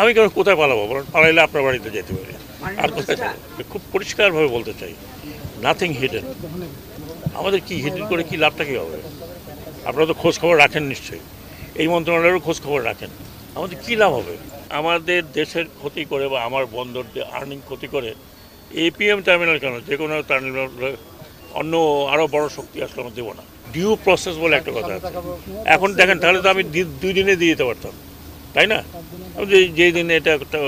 আমি কেন কোথায় পালাবো বলুন? পালাইলে আপনার বাড়িতে যেতে পারি, আর কোথায় যাবো? খুব পরিষ্কারভাবে বলতে চাই, নাথিং হিডেন। আমাদের কি হিডেন করে কি লাভটা কী হবে? আপনারা তো খোঁজ খবর রাখেন নিশ্চয়ই, এই মন্ত্রণালয়েরও খোঁজ খবর রাখেন। আমাদের কী লাভ হবে? আমাদের দেশের ক্ষতি করে বা আমার বন্দরদের আর্নিং ক্ষতি করে এপিএম টার্মিনাল কেন, যে কোনো টার্মিনাল অন্য আরও বড় শক্তি আসলে আমরা দেবো না। ডিউ প্রসেস বলে একটা কথা আছে। এখন দেখেন, তাহলে তো আমি 2 দিনে দিয়ে দিতে পারতাম, তাই না? যেই দিনে এটা একটা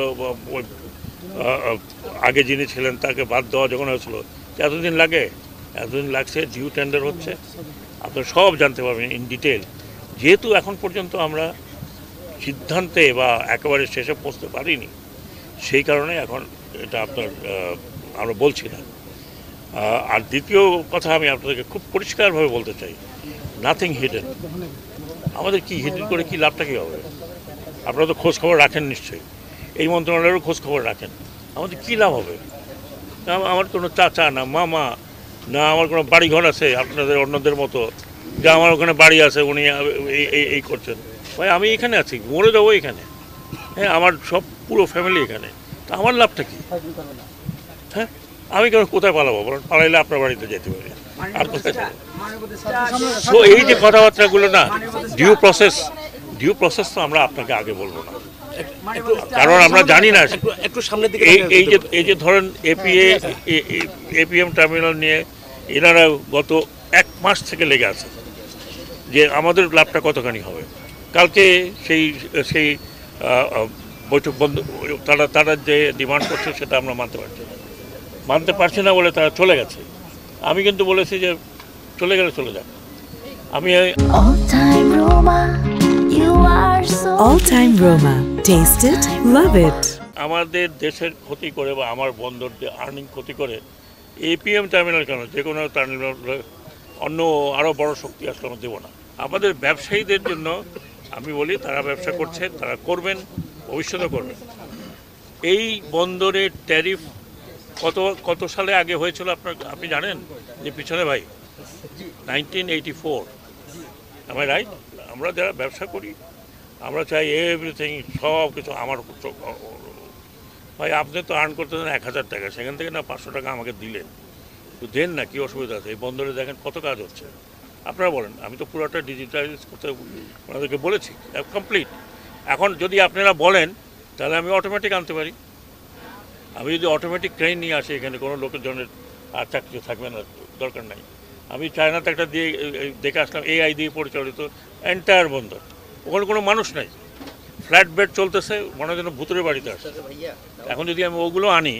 আগে যিনি ছিলেন তাকে বাদ দেওয়া যখন হয়েছিল, এতদিন লাগে, এতদিন লাগছে। ডিউ টেন্ডার হচ্ছে, আপনারা সব জানতে পারবেন ইন ডিটেল। যেহেতু এখন পর্যন্ত আমরা সিদ্ধান্তে বা একেবারে শেষে পৌঁছতে পারিনি, সেই কারণে এখন এটা আপনার আমরা বলছি না। আর দ্বিতীয় কথা আমি আপনাদেরকে খুব পরিষ্কারভাবে বলতে চাই, নাথিং হিডেন। আমাদের কি হিডেন করে কি লাভটা কী হবে? আপনারা তো খোঁজ খবর রাখেন নিশ্চয়ই, এই মন্ত্রণালয়েরও খোঁজ খবর রাখেন। আমাদের কী লাভ হবে? আমার কোনো চাচা না মামা না, আমার কোনো বাড়িঘর আছে আপনাদের অন্যদের মতো, যে আমার ওখানে বাড়ি আছে, উনি এই করছেন। ভাই আমি এখানে আছি, মরে যাবো এখানে। হ্যাঁ, আমার সব পুরো ফ্যামিলি এখানে। তা আমার লাভটা কী? হ্যাঁ, আমি কেন কোথায় পালাবো বলুন? পালাইলে আপনার বাড়িতে যেতে পারি, আর কোথায় যাবো? তো এই যে কথাবার্তাগুলো না, ডিউ প্রসেস তো আমরা আপনাকে আগে বলবো না, কারণ আমরা জানি না। একটু সামনের দিকে এই যে ধরেন এপিএম টার্মিনাল নিয়ে এনারা গত 1 মাস থেকে লেগে আছে যে আমাদের লাভটা কতখানি হবে। কালকে সেই বৈঠক বন্ধ, তারা যে ডিমান্ড করছে সেটা আমরা মানতে পারছি না বলে তারা চলে গেছে। আমি কিন্তু বলেছি যে চলে গেলে চলে যাক। আমি All time Roma. Taste it, love it. আমাদের দেশের ক্ষতি করে বা আমার বন্দরদের আর্নিং ক্ষতি করে এপিএম টার্মিনাল কেন, যে কোনো টার্মিনাল অন্য আরও বড় শক্তি আসলে আমরা দেবো না। আমাদের ব্যবসায়ীদের জন্য আমি বলি, তারা ব্যবসা করছে, তারা করবেন, ভবিষ্যতে করবেন। এই বন্দরের ট্যারিফ কত সালে আগে হয়েছিল আপনি জানেন? যে পিছনে ভাই 1984, আমার রাইট? আমরা যারা ব্যবসা করি আমরা চাই এভরিথিং, সব কিছু আমার। ভাই আপনি তো আর্ন করতে দেন 1000 টাকা, সেখান থেকে না 500 টাকা আমাকে দিলেন, তো দেন না, কি অসুবিধা আছে? এই বন্দরে দেখেন কত কাজ হচ্ছে। আপনারা বলেন, আমি তো পুরোটা ডিজিটালাইজ করতে ওনাদেরকে বলেছি, কমপ্লিট। এখন যদি আপনারা বলেন তাহলে আমি অটোমেটিক আনতে পারি। আমি যদি অটোমেটিক ট্রেন নিয়ে আসি, এখানে কোনো লোকের জন্য আর চাকরি থাকবে না, দরকার নাই। আমি চায়নাতে একটা দিয়ে দেখে আসলাম, এআই দিয়ে পরিচালিত এন্টায়ার বন্দর, ওখানে কোনো মানুষ নাই, ফ্ল্যাট বেড চলতেছে, মনে হয় যেন ভূতুরের বাড়িতে আসে। এখন যদি আমি ওগুলো আনি,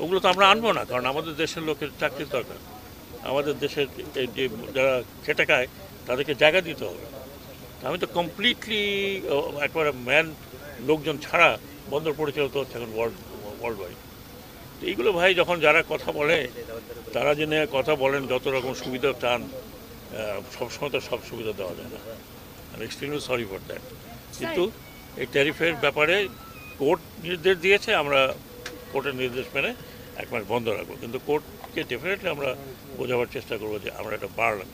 ওগুলো তো আমরা আনবো না, কারণ আমাদের দেশের লোকের চাকরির দরকার। আমাদের দেশের এই যে যারা খেটে খায় তাদেরকে জায়গা দিতে হবে। আমি তো কমপ্লিটলি একবারে লোকজন ছাড়া বন্দর পরিচালিত হচ্ছে এখন ওয়ার্ল্ড ওয়াইড। তো এইগুলো ভাই, যখন যারা কথা বলে, তারা জেনে কথা বলেন, যত রকম সুবিধা চান, সবসময় তো সব সুবিধা দেওয়া যায় না। আমি এক্সট্রিমলি সরি ফর দ্যাট। কিন্তু এই ট্যারিফের ব্যাপারে কোর্ট নির্দেশ দিয়েছে, আমরা কোর্টের নির্দেশ মেনে 1 মাস বন্ধ রাখবো। কিন্তু কোর্টকে ডেফিনেটলি আমরা বোঝাবার চেষ্টা করবো যে আমরা এটা বাড়ালাম।